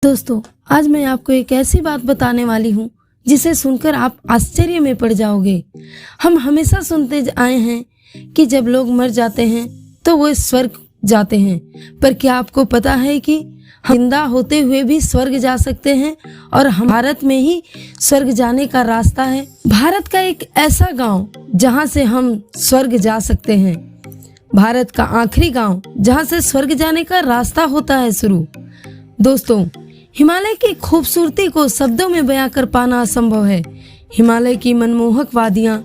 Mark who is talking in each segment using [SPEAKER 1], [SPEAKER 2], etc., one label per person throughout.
[SPEAKER 1] दोस्तों, आज मैं आपको एक ऐसी बात बताने वाली हूँ जिसे सुनकर आप आश्चर्य में पड़ जाओगे। हम हमेशा सुनते आए हैं कि जब लोग मर जाते हैं तो वो स्वर्ग जाते हैं, पर क्या आपको पता है कि हम जिंदा होते हुए भी स्वर्ग जा सकते हैं और हम भारत में ही स्वर्ग जाने का रास्ता है। भारत का एक ऐसा गांव जहां से हम स्वर्ग जा सकते हैं, भारत का आखिरी गांव जहां से स्वर्ग जाने का रास्ता होता है शुरू। दोस्तों, हिमालय की खूबसूरती को शब्दों में बयां कर पाना असंभव है। हिमालय की मनमोहक वादियां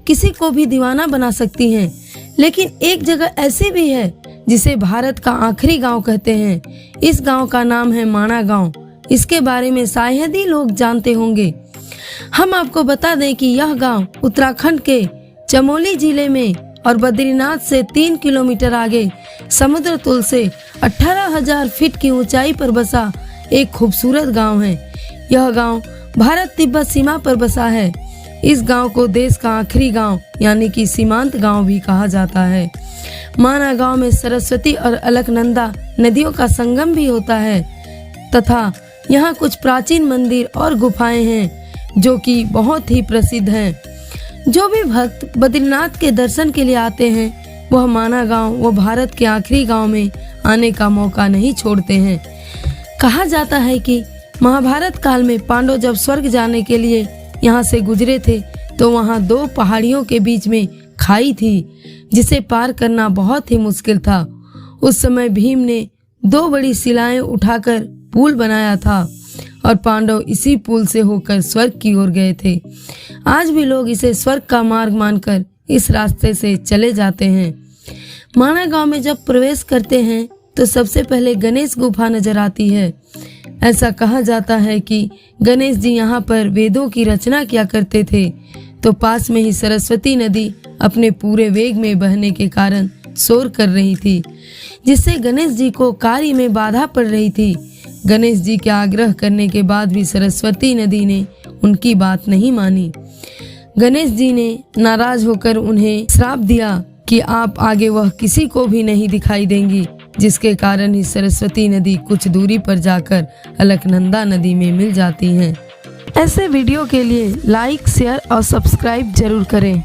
[SPEAKER 1] किसी को भी दीवाना बना सकती हैं, लेकिन एक जगह ऐसी भी है जिसे भारत का आखिरी गांव कहते हैं। इस गांव का नाम है माणा गांव। इसके बारे में शायद ही लोग जानते होंगे। हम आपको बता दें कि यह गांव उत्तराखंड के चमोली जिले में और बद्रीनाथ से 3 किलोमीटर आगे समुद्र तल से 18,000 फीट की ऊंचाई पर बसा एक खूबसूरत गांव है। यह गांव भारत तिब्बत सीमा पर बसा है। इस गांव को देश का आखिरी गांव यानी कि सीमांत गांव भी कहा जाता है। माणा गांव में सरस्वती और अलकनंदा नदियों का संगम भी होता है तथा यहाँ कुछ प्राचीन मंदिर और गुफाएं हैं जो कि बहुत ही प्रसिद्ध हैं। जो भी भक्त बद्रीनाथ के दर्शन के लिए आते हैं वह माणा गांव व भारत के आखिरी गांव में आने का मौका नहीं छोड़ते हैं। कहा जाता है कि महाभारत काल में पांडव जब स्वर्ग जाने के लिए यहाँ से गुजरे थे तो वहाँ 2 पहाड़ियों के बीच में खाई थी जिसे पार करना बहुत ही मुश्किल था। उस समय भीम ने 2 बड़ी शिलाएं उठाकर पुल बनाया था और पांडव इसी पुल से होकर स्वर्ग की ओर गए थे। आज भी लोग इसे स्वर्ग का मार्ग मानकर इस रास्ते से चले जाते हैं। माणा गांव में जब प्रवेश करते हैं तो सबसे पहले गणेश गुफा नजर आती है। ऐसा कहा जाता है कि गणेश जी यहाँ पर वेदों की रचना किया करते थे, तो पास में ही सरस्वती नदी अपने पूरे वेग में बहने के कारण शोर कर रही थी, जिससे गणेश जी को कार्य में बाधा पड़ रही थी। गणेश जी के आग्रह करने के बाद भी सरस्वती नदी ने उनकी बात नहीं मानी। गणेश जी ने नाराज होकर उन्हें श्राप दिया कि आप आगे वह किसी को भी नहीं दिखाई देंगी, जिसके कारण ही सरस्वती नदी कुछ दूरी पर जाकर अलकनंदा नदी में मिल जाती हैं। ऐसे वीडियो के लिए लाइक, शेयर और सब्सक्राइब जरूर करें।